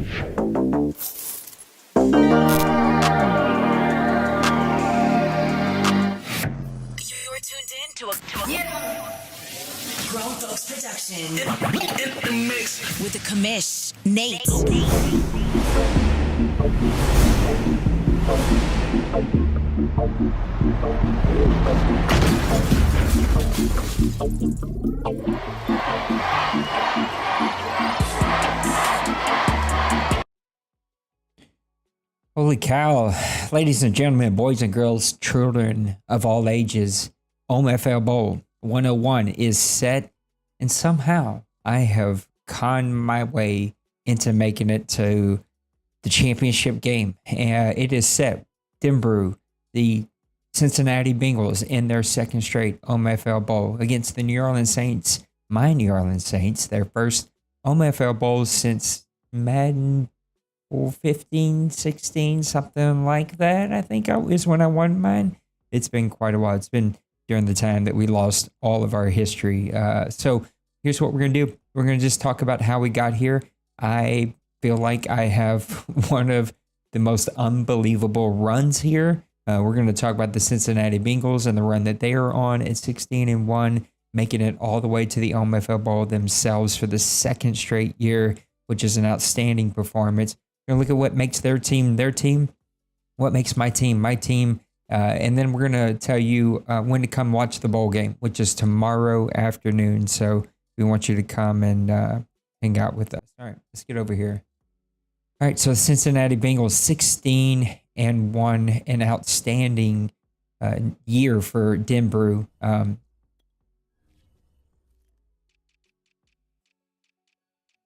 Tuned in to a Grown Folks production. In the mix. With the commish, Nate. Holy cow, ladies and gentlemen, boys and girls, children of all ages, OMFL Bowl 101 is set, and somehow I have conned my way into making it to the championship game. It is set. Denver, the Cincinnati Bengals in their second straight OMFL Bowl against the New Orleans Saints, my New Orleans Saints, their first OMFL Bowl since Madden 15, 16, something like that. I think is when I won mine. It's been quite a while. It's been during the time that we lost all of our history. So here's what we're going to do. We're going to just talk about how we got here. I feel like I have one of the most unbelievable runs here. We're going to talk about the Cincinnati Bengals and the run that they are on at 16-1, making it all the way to the OMFL Bowl themselves for the second straight year, which is an outstanding performance. We're going to look at what makes their team, what makes my team, and then we're going to tell you when to come watch the bowl game, which is tomorrow afternoon. So we want you to come and hang out with us. All right, let's get over here. All right, so the Cincinnati Bengals 16-1, an outstanding year for Denver.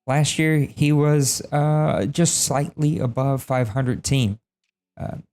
Last year, he was just slightly above 500 team.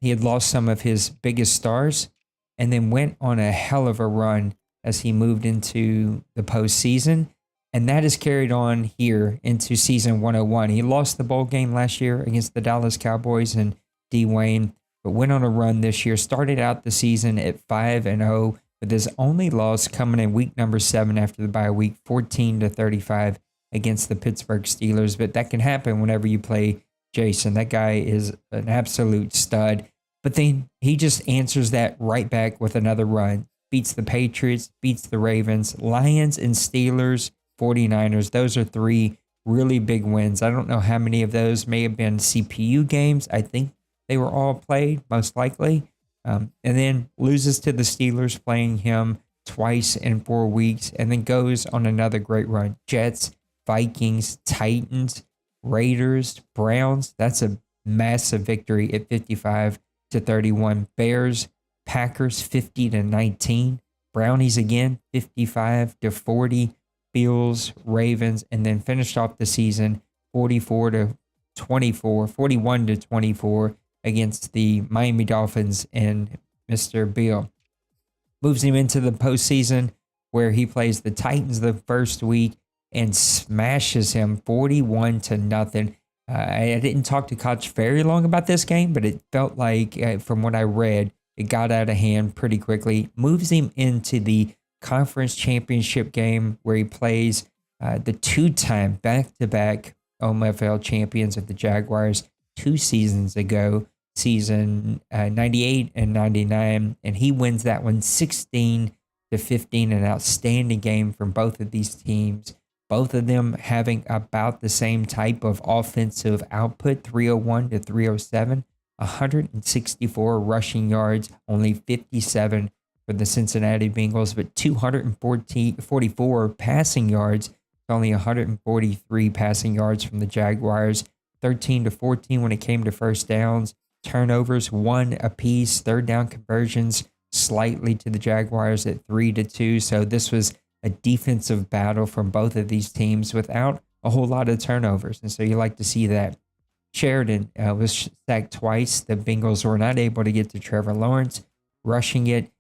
He had lost some of his biggest stars and then went on a hell of a run as he moved into the postseason. And that is carried on here into season 101. He lost the bowl game last year against the Dallas Cowboys and D. Wayne, but went on a run this year, started out the season at 5-0, with his only loss coming in week number 7 after the bye week, 14-35 against the Pittsburgh Steelers. But that can happen whenever you play Jason. That guy is an absolute stud. But then he just answers that right back with another run. Beats the Patriots, beats the Ravens, Lions and Steelers, 49ers. Those are 3 really big wins. I don't know how many of those may have been CPU games. I think they were all played, most likely. And then loses to the Steelers, playing him twice in 4 weeks, and then goes on another great run. Jets, Vikings, Titans, Raiders, Browns. That's a massive victory at 55-31. Bears, Packers, 50-19. Brownies again, 55-40. Bills, Ravens, and then finished off the season 41-24 against the Miami Dolphins and Mr. Bill. Moves him into the postseason where he plays the Titans the first week and smashes him 41-0. I didn't talk to Koch very long about this game, but it felt like, from what I read, it got out of hand pretty quickly. Moves him into the conference championship game where he plays the 2-time back-to-back OMFL champions of the Jaguars 2 seasons ago, season 98 and 99, and he wins that one 16-15, an outstanding game from both of these teams. Both of them having about the same type of offensive output, 301-307, 164 rushing yards, only 57 for the Cincinnati Bengals, but 244 passing yards, only 143 passing yards from the Jaguars, 13-14 when it came to first downs, turnovers 1 apiece, third down conversions slightly to the Jaguars at 3-2. So this was a defensive battle from both of these teams without a whole lot of turnovers. And so you like to see that. Sheridan was sacked twice. The Bengals were not able to get to Trevor Lawrence rushing it.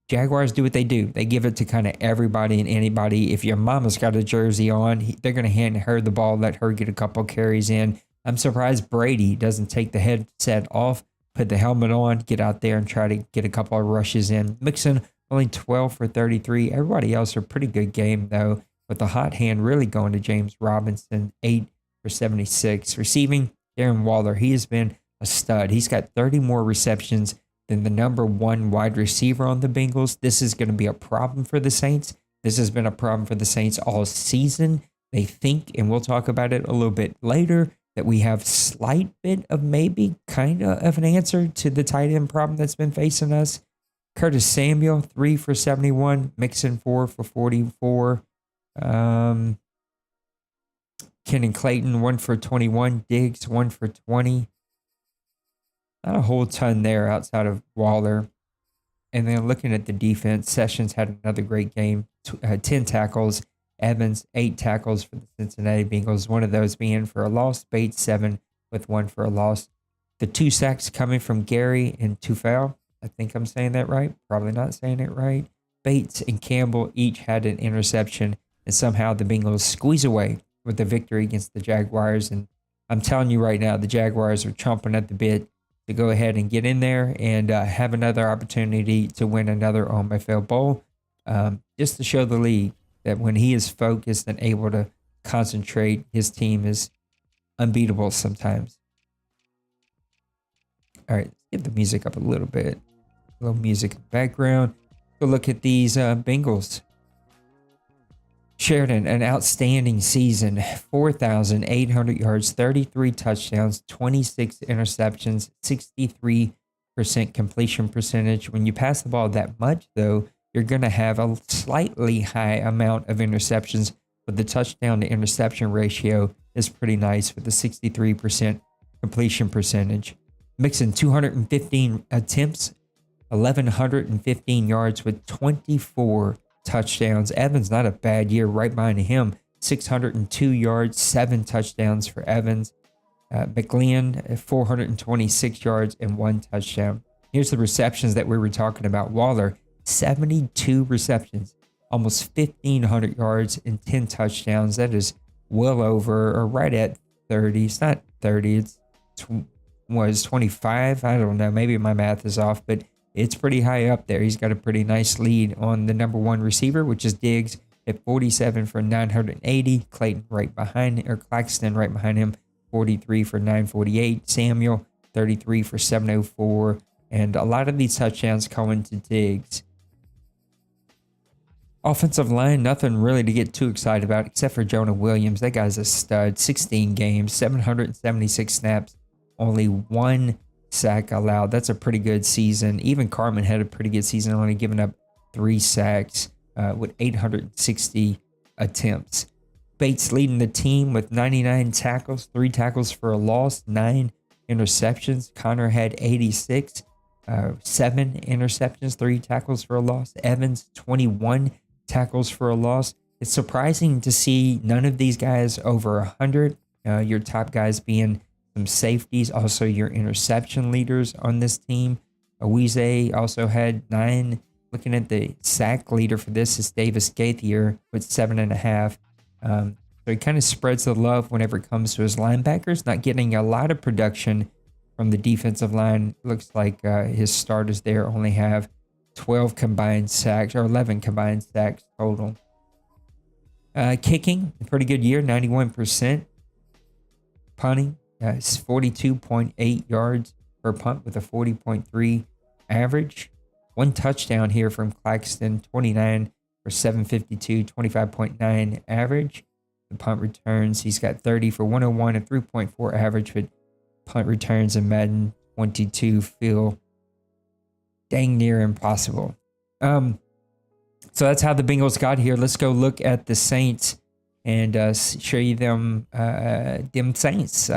Jaguars do what they do. They give it to kind of everybody and anybody. If your mama's got a jersey on, they're going to hand her the ball, let her get a couple carries in. I'm surprised Brady doesn't take the headset off, put the helmet on, get out there and try to get a couple of rushes in. Mixon only 12 for 33. Everybody else a pretty good game, though, with the hot hand really going to James Robinson, 8 for 76. Receiving, Darren Waller, he has been a stud. He's got 30 more receptions than the number one wide receiver on the Bengals. This is going to be a problem for the Saints. This has been a problem for the Saints all season. They think, and we'll talk about it a little bit later, that we have slight bit of maybe kind of an answer to the tight end problem that's been facing us. Curtis Samuel, 3 for 71. Mixon, 4 for 44. Kenyon Clayton, 1 for 21. Diggs, 1 for 20. Not a whole ton there outside of Waller. And then looking at the defense, Sessions had another great game. 10 tackles. Evans, 8 tackles for the Cincinnati Bengals. One of those being for a loss. Bates, 7 with 1 for a loss. The 2 sacks coming from Gary and Tufel. I think I'm saying that right. Probably not saying it right. Bates and Campbell each had an interception. And somehow the Bengals squeeze away with the victory against the Jaguars. And I'm telling you right now, the Jaguars are chomping at the bit to go ahead and get in there and have another opportunity to win another OMFL Bowl. Just to show the league that when he is focused and able to concentrate, his team is unbeatable sometimes. All right, let's get the music up a little bit. A little music in the background. Go look at these Bengals. Sheridan, an outstanding season. 4,800 yards, 33 touchdowns, 26 interceptions, 63% completion percentage. When you pass the ball that much, though, you're going to have a slightly high amount of interceptions, but the touchdown to interception ratio is pretty nice with a 63% completion percentage. Mixing 215 attempts, 1,115 yards with 24 touchdowns. Evans, not a bad year, right behind him. 602 yards, 7 touchdowns for Evans. McLean, 426 yards and 1 touchdown. Here's the receptions that we were talking about. Waller, 72 receptions, almost 1,500 yards and 10 touchdowns. That is well over, or right at 30. It's not 30. It's 25. I don't know. Maybe my math is off, but it's pretty high up there. He's got a pretty nice lead on the number one receiver, which is Diggs at 47 for 980. Clayton right behind, or Claxton right behind him, 43 for 948. Samuel, 33 for 704. And a lot of these touchdowns coming to Diggs. Offensive line, nothing really to get too excited about except for Jonah Williams. That guy's a stud. 16 games, 776 snaps, only 1 sack allowed. That's a pretty good season. Even Carmen had a pretty good season, only giving up 3 sacks with 860 attempts. Bates leading the team with 99 tackles, 3 tackles for a loss, 9 interceptions. Connor had 86, 7 interceptions, 3 tackles for a loss. Evans, 21 tackles for a loss. It's surprising to see none of these guys over 100. Your top guys being some safeties, also your interception leaders on this team. Awize also had 9. Looking at the sack leader for this is Davis Gaithier with 7.5. So he kind of spreads the love whenever it comes to his linebackers, not getting a lot of production from the defensive line. Looks like his starters there only have 12 combined sacks, or 11 combined sacks total. Kicking, a pretty good year, 91%. Punting, 42.8 yards per punt with a 40.3 average. 1 touchdown here from Claxton, 29 for 752, 25.9 average. The punt returns, he's got 30 for 101 and 3.4 average, but punt returns in Madden 22 feel dang near impossible. So that's how the Bengals got here. Let's go look at the Saints and show you them Saints.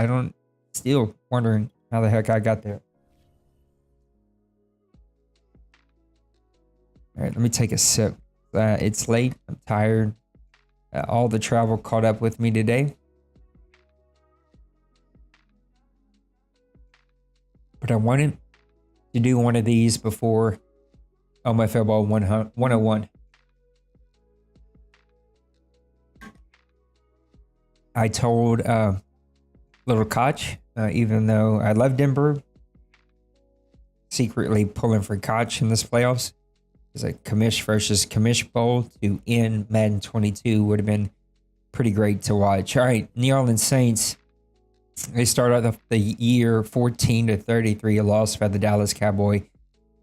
Still wondering how the heck I got there. All right, let me take a sip. It's late. I'm tired. All the travel caught up with me today. But I wanted to do one of these before OMFL Bowl 101. I told Little Koch, even though I love Denver, secretly pulling for Koch in this playoffs. It's a commish versus commish bowl to end Madden 22 would have been pretty great to watch. All right, New Orleans Saints They started off the year 14-33, a loss by the Dallas Cowboys.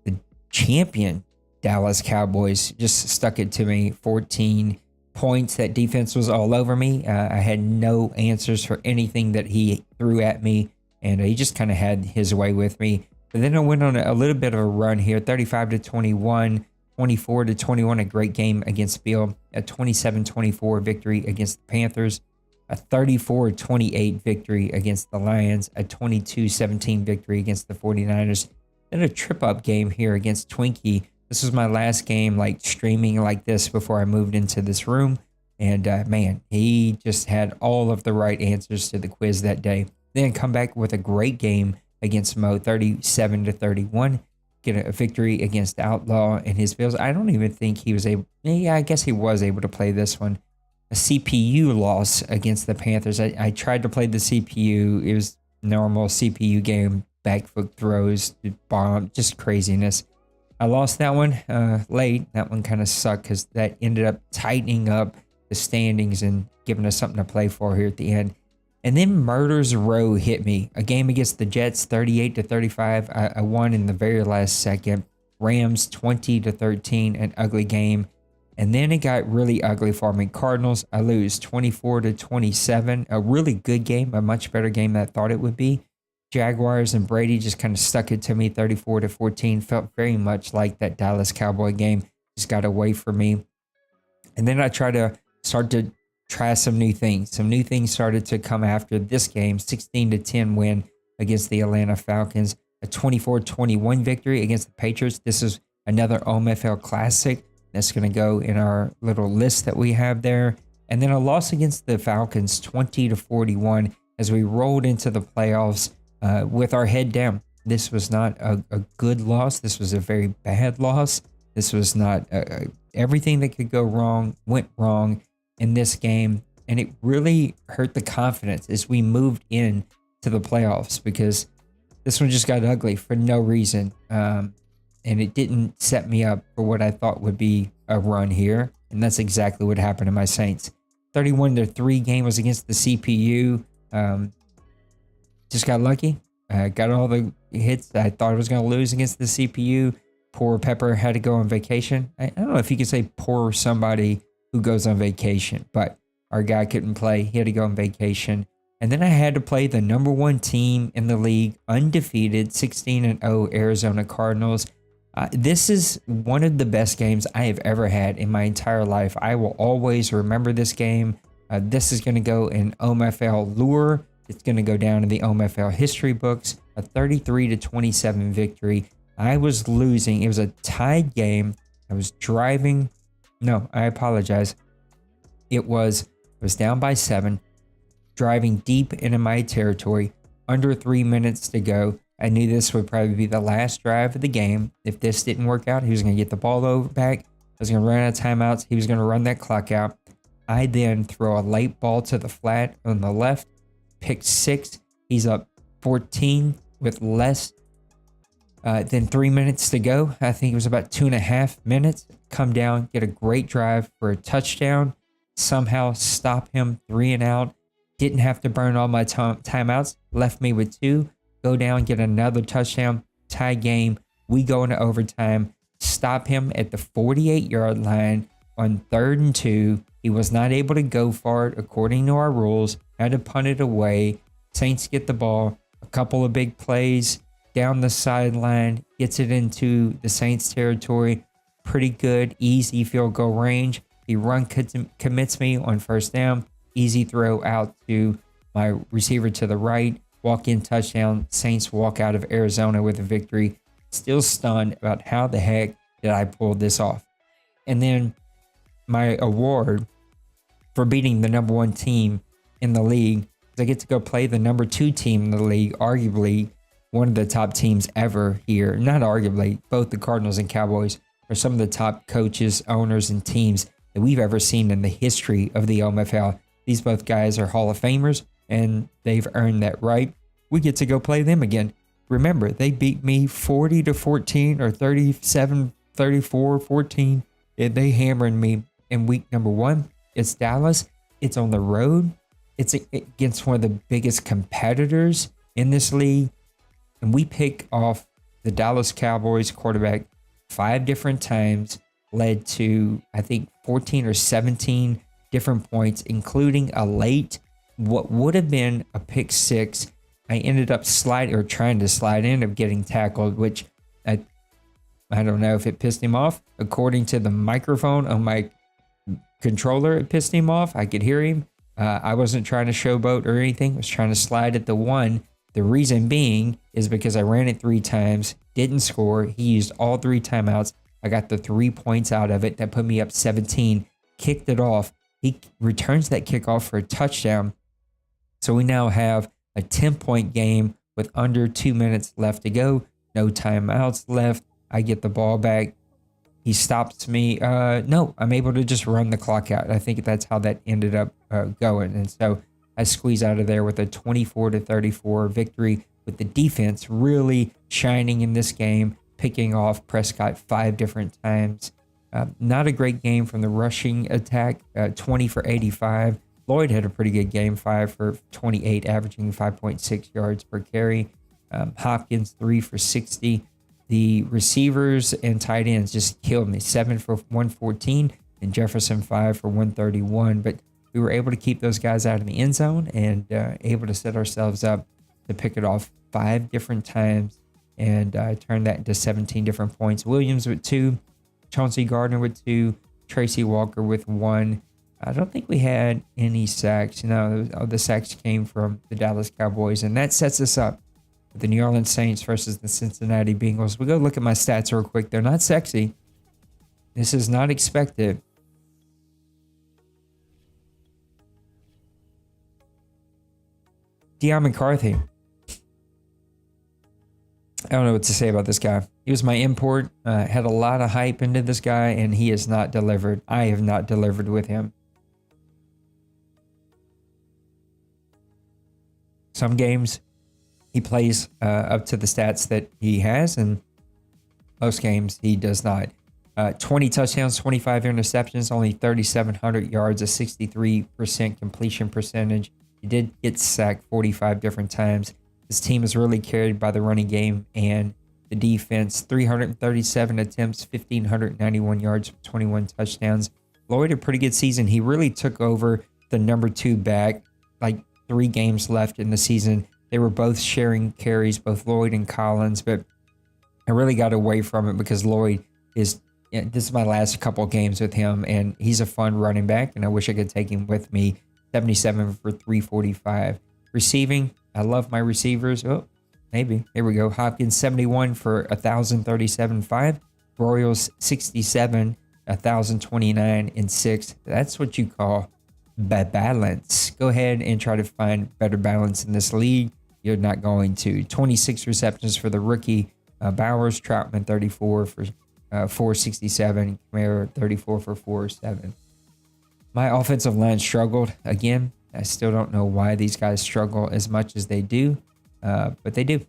The champion Dallas Cowboys just stuck it to me. 14 points. That defense was all over me. I had no answers for anything that he threw at me, and he just kind of had his way with me. But then I went on a little bit of a run here, 35-21, 24-21, a great game against Bill, a 27-24 victory against the Panthers, a 34-28 victory against the Lions, a 22-17 victory against the 49ers, then a trip-up game here against Twinkie. This was my last game like streaming like this before I moved into this room, and man, he just had all of the right answers to the quiz that day. Then come back with a great game against Mo, 37-31. Get a victory against Outlaw and his Bills. I don't even think he was able. Yeah, I guess he was able to play this one. A CPU loss against the Panthers. I tried to play the CPU. It was normal CPU game, back foot throws, bomb, just craziness. I lost that one late. That one kind of sucked because that ended up tightening up the standings and giving us something to play for here at the end. And then Murders Row hit me. A game against the Jets, 38-35. I won in the very last second. Rams, 20-13, an ugly game. And then it got really ugly for me. Cardinals, I lose 24-27. A really good game, a much better game than I thought it would be. Jaguars and Brady just kind of stuck it to me, 34-14. Felt very much like that Dallas Cowboy game. Just got away from me. And then I tried to start to try some new things. Some new things started to come after this game, 16-10 win against the Atlanta Falcons, a 24-21 victory against the Patriots. This is another OMFL Classic that's going to go in our little list that we have there. And then a loss against the Falcons, 20-41, as we rolled into the playoffs with our head down. This was not a good loss. This was a very bad loss. This was not everything that could go wrong went wrong in this game, and it really hurt the confidence as we moved in to the playoffs, because this one just got ugly for no reason, and it didn't set me up for what I thought would be a run here, and that's exactly what happened to my Saints. 31-3 game was against the CPU. Just got lucky. Got all the hits I thought I was going to lose against the CPU. Poor Pepper had to go on vacation. I don't know if you could say poor somebody who goes on vacation, but our guy couldn't play. He had to go on vacation. And then I had to play the number one team in the league, undefeated, 16-0 Arizona Cardinals. This is one of the best games I have ever had in my entire life. I will always remember this game. This is going to go in OMFL lore. It's going to go down in the OMFL history books. A 33-27 victory. I was losing. It was a tied game. I was driving. No, I apologize. I was down by 7, driving deep into my territory, under 3 minutes to go. I knew this would probably be the last drive of the game. If this didn't work out, he was going to get the ball over back. I was going to run out of timeouts. He was going to run that clock out. I then throw a late ball to the flat on the left, pick 6. He's up 14 with less than 3 minutes to go. I think it was about 2.5 minutes. Come down, get a great drive for a touchdown. Somehow stop him 3 and out. Didn't have to burn all my timeouts. Left me with 2. Go down, get another touchdown. Tie game. We go into overtime. Stop him at the 48-yard line on 3rd and 2. He was not able to go for it according to our rules. Had to punt it away. Saints get the ball. A couple of big plays down the sideline. Gets it into the Saints territory. Pretty good, easy field goal range. He commits me on 1st down. Easy throw out to my receiver to the right. Walk-in touchdown. Saints walk out of Arizona with a victory. Still stunned about how the heck did I pull this off. And then my award for beating the number 1 team in the league is I get to go play the number 2 team in the league, arguably one of the top teams ever here. Not arguably, both the Cardinals and Cowboys are some of the top coaches, owners, and teams that we've ever seen in the history of the OMFL. These both guys are Hall of Famers, and they've earned that right. We get to go play them again. Remember, they beat me 40-14 or 37-34-14. They hammered me in week number 1. It's Dallas. It's on the road. it's against one of the biggest competitors in this league. And we pick off the Dallas Cowboys quarterback 5 different times, led to, I think, 14 or 17 different points, including a late, what would have been a pick 6. I ended up trying to slide in of getting tackled, which I don't know if it pissed him off. According to the microphone on my controller, it pissed him off. I could hear him. I wasn't trying to showboat or anything. I was trying to slide at the 1. The reason being is because I ran it 3 times, didn't score. He used all 3 timeouts. I got the 3 points out of it. That put me up 17, kicked it off. He returns that kickoff for a touchdown. So we now have a 10-point game with under 2 minutes left to go. No timeouts left. I get the ball back. He stops me. No, I'm able to just run the clock out. I think that's how that ended up going. And so I squeeze out of there with a 24-34 victory, with the defense really shining in this game, picking off Prescott 5 different times. Not a great game from the rushing attack, 20 for 85. Lloyd had a pretty good game, 5 for 28, averaging 5.6 yards per carry. Hopkins, 3 for 60. The receivers and tight ends just killed me, 7 for 114, and Jefferson 5 for 131. But we were able to keep those guys out of the end zone and able to set ourselves up to pick it off 5 different times and turn that into 17 different points. Williams with 2, Chauncey Gardner with 2, Tracy Walker with 1. I don't think we had any sacks. No, the sacks came from the Dallas Cowboys, and that sets us up with the New Orleans Saints versus the Cincinnati Bengals. We go look at my stats real quick. They're not sexy. This is not expected. Deion McCarthy. I don't know what to say about this guy. He was my import. Had a lot of hype into this guy, and he has not delivered. I have not delivered with him. Some games he plays up to the stats that he has, and most games he does not. 20 touchdowns, 25 interceptions, only 3,700 yards, a 63% completion percentage. He did get sacked 45 different times. His team is really carried by the running game and the defense. 337 attempts, 1,591 yards, 21 touchdowns. Lloyd, a pretty good season. He really took over the number 2 back, like 3 games left in the season. They were both sharing carries, both Lloyd and Collins, but I really got away from it because Lloyd is, this is my last couple games with him, and he's a fun running back, and I wish I could take him with me. 77 for 345. Receiving, I love my receivers. Oh, maybe. Here we go. Hopkins, 71 for 1,037.5. Royals, 67, 1,029 and 6. That's what you call balance. Go ahead and try to find better balance in this league. You're not going to. 26 receptions for the rookie. Bowers, Troutman, 34 for 467. Kamara, 34 for 407. My offensive line struggled again. I still don't know why these guys struggle as much as they do, but they do.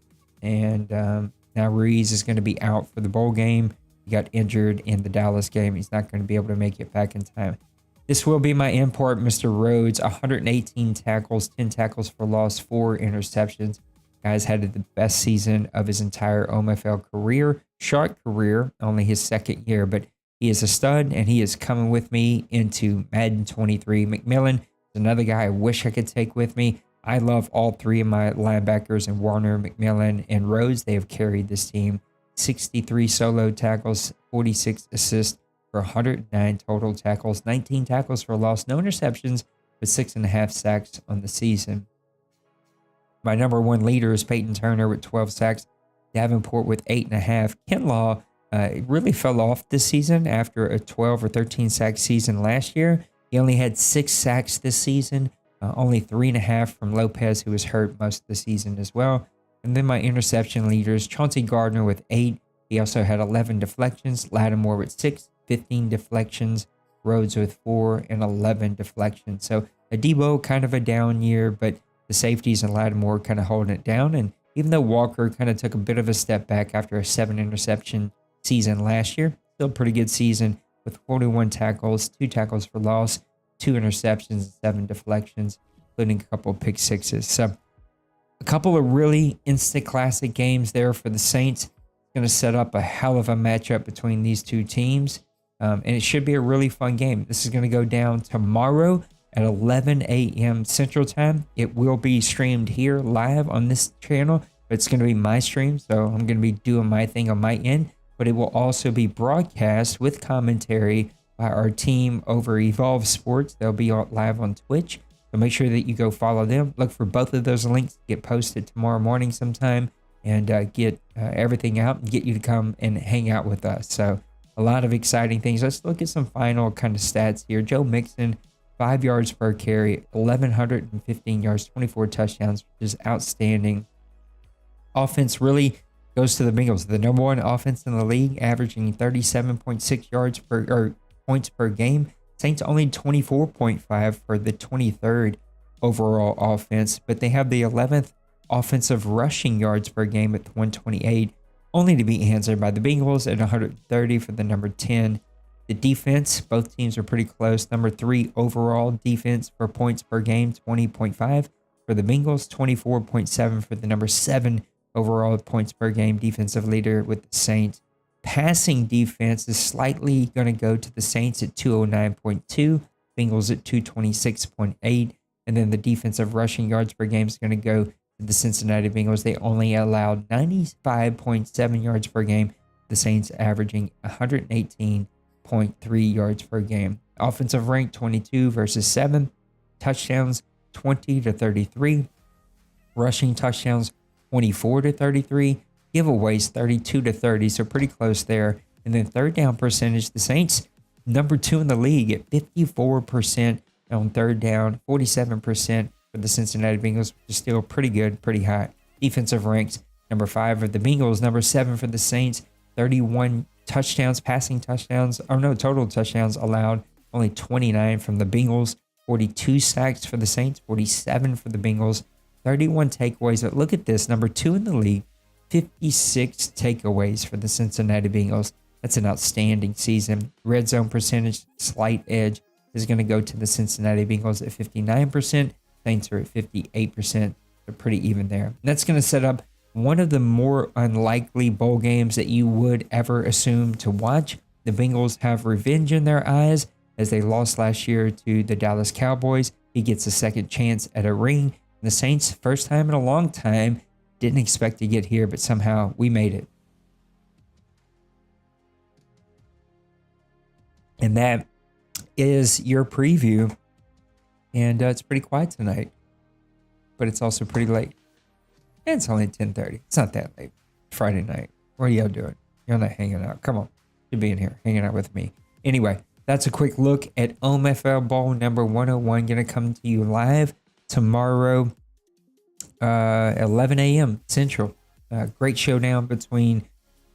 And now Ruiz is going to be out for the bowl game. He got injured in the Dallas game. He's not going to be able to make it back in time. This will be my import, Mr. Rhodes. 118 tackles, 10 tackles for loss, 4 interceptions. Guys had the best season of his entire OMFL career. Short career, only his 2nd year, but he is a stud, and he is coming with me into Madden 23. McMillan is another guy I wish I could take with me. I love all 3 of my linebackers, and Warner, McMillan, and Rhodes. They have carried this team. 63 solo tackles, 46 assists for 109 total tackles, 19 tackles for loss, no interceptions, with 6.5 sacks on the season. My number 1 leader is Peyton Turner with 12 sacks, Davenport with 8.5. Kinlaw really fell off this season after a 12 or 13 sack season last year. He only had 6 sacks this season, only 3.5 from Lopez, who was hurt most of the season as well. And then my interception leaders, Chauncey Gardner with 8. He also had 11 deflections. Lattimore with 6, 15 deflections. Rhodes with 4 and 11 deflections. So Adebo kind of a down year, but the safeties and Lattimore kind of holding it down. And even though Walker kind of took a bit of a step back after a 7 interception season last year, still a pretty good season with 41 tackles, 2 tackles for loss, 2 interceptions, and 7 deflections. including a couple of pick sixes. So a couple of really instant classic games there for the Saints. Going to set up a hell of a matchup between these two teams. And it should be a really fun game. This is going to go down tomorrow at 11 a.m. Central Time. It will be streamed here live on this channel, but it's going to be my stream. So I'm going to be doing my thing on my end, but it will also be broadcast with commentary by our team over Evolve Sports. They'll be live on Twitch. So make sure that you go follow them. Look for both of those links to get posted tomorrow morning sometime and get everything out and get you to come and hang out with us. So a lot of exciting things. Let's look at some final kind of stats here. Joe Mixon, 5 yards per carry, 1,115 yards, 24 touchdowns, which is outstanding. Offense really goes to the Bengals. The number one offense in the league, averaging 37.6 yards or points per game. Saints only 24.5 for the 23rd overall offense, but they have the 11th offensive rushing yards per game at 128, only to be answered by the Bengals at 130 for the number 10. The defense, both teams are pretty close. Number 3 overall defense for points per game, 20.5 for the Bengals, 24.7 for the number 7 overall points per game defensive leader with the Saints. Passing defense is slightly going to go to the Saints at 209.2, Bengals at 226.8, and then the defensive rushing yards per game is going to go to the Cincinnati Bengals. They only allowed 95.7 yards per game, the Saints averaging 118.3 yards per game. Offensive rank 22 versus 7, touchdowns 20 to 33, rushing touchdowns 24 to 33, giveaways 32 to 30, so pretty close there. And then third down percentage, the Saints number 2 in the league at 54% on third down, 47% for the Cincinnati Bengals, which is still pretty good, pretty high. Defensive ranks, number 5 for the Bengals, number 7 for the Saints, 31 touchdowns, passing touchdowns, total touchdowns allowed, only 29 from the Bengals, 42 sacks for the Saints, 47 for the Bengals, 31 takeaways. But look at this, number 2 in the league, 56 takeaways for the Cincinnati Bengals. That's an outstanding season. Red zone percentage, slight edge, is going to go to the Cincinnati Bengals at 59%. Saints are at 58%. They're pretty even there. And that's going to set up one of the more unlikely bowl games that you would ever assume to watch. The Bengals have revenge in their eyes as they lost last year to the Dallas Cowboys. He gets a second chance at a ring. And the Saints, first time in a long time, didn't expect to get here, but somehow we made it. And that is your preview. And it's pretty quiet tonight, but it's also pretty late. And it's only 10:30. It's not that late. Friday night. What are y'all doing? You're not hanging out. Come on. You're being here, hanging out with me. Anyway, that's a quick look at OMFL Bowl number 101. Going to come to you live tomorrow, 11 a.m. Central. Great showdown between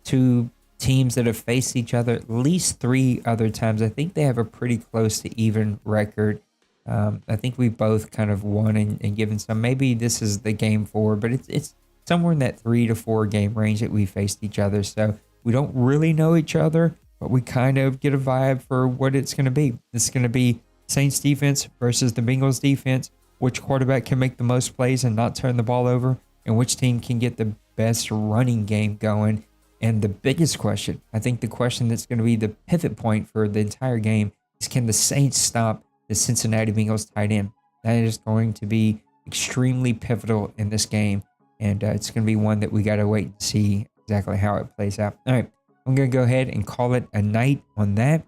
two teams that have faced each other at least 3 other times. I think they have a pretty close to even record. I think we both kind of won and given some. Maybe this is the game 4, but it's somewhere in that 3 to 4 game range that we faced each other. So we don't really know each other, but we kind of get a vibe for what it's going to be. It's going to be Saints defense versus the Bengals defense. Which quarterback can make the most plays and not turn the ball over, and which team can get the best running game going. And the biggest question, I think the question that's going to be the pivot point for the entire game, is can the Saints stop the Cincinnati Bengals tight end? That is going to be extremely pivotal in this game, and it's going to be one that we got to wait and see exactly how it plays out. All right, I'm going to go ahead and call it a night on that.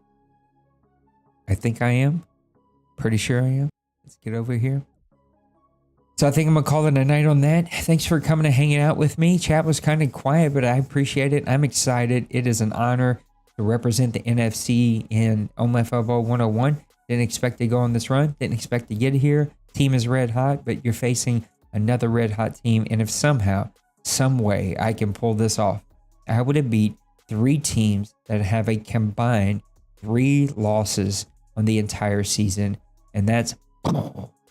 I think I am. Pretty sure I am. Let's get over here. So I think I'm going to call it a night on that. Thanks for coming and hanging out with me. Chat was kind of quiet, but I appreciate it. I'm excited. It is an honor to represent the NFC in OMFL Bowl 101. Didn't expect to go on this run. Didn't expect to get here. Team is red hot, but you're facing another red hot team. And if somehow, some way I can pull this off, I would have beat 3 teams that have a combined 3 losses on the entire season. And that's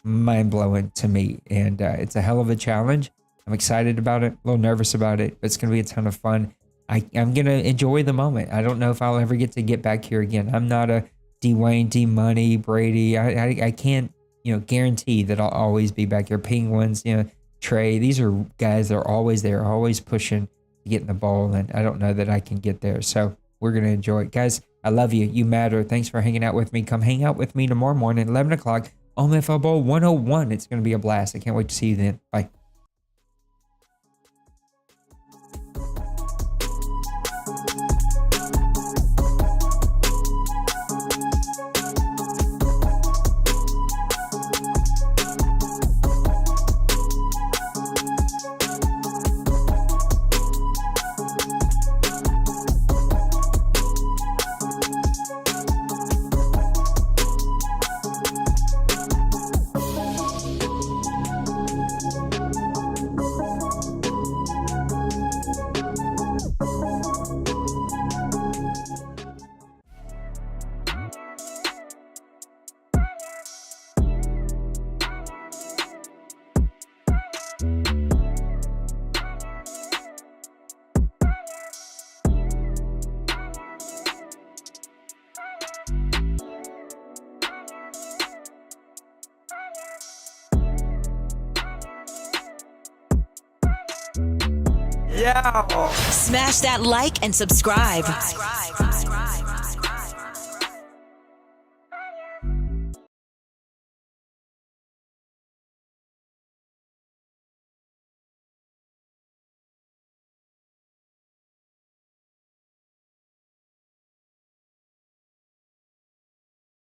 mind-blowing to me. And it's a hell of a challenge. I'm excited about it. A little nervous about it. But it's going to be a ton of fun. I'm going to enjoy the moment. I don't know if I'll ever get back here again. I'm not a Dwayne, D-Money, Brady. I can't guarantee that I'll always be back here. Penguins, Trey, these are guys that are always there, always pushing to get in the ball, and I don't know that I can get there. So we're going to enjoy it. Guys, I love you. You matter. Thanks for hanging out with me. Come hang out with me tomorrow morning, 11 o'clock, OMFL Bowl 101. It's going to be a blast. I can't wait to see you then. Bye. Smash that like and subscribe.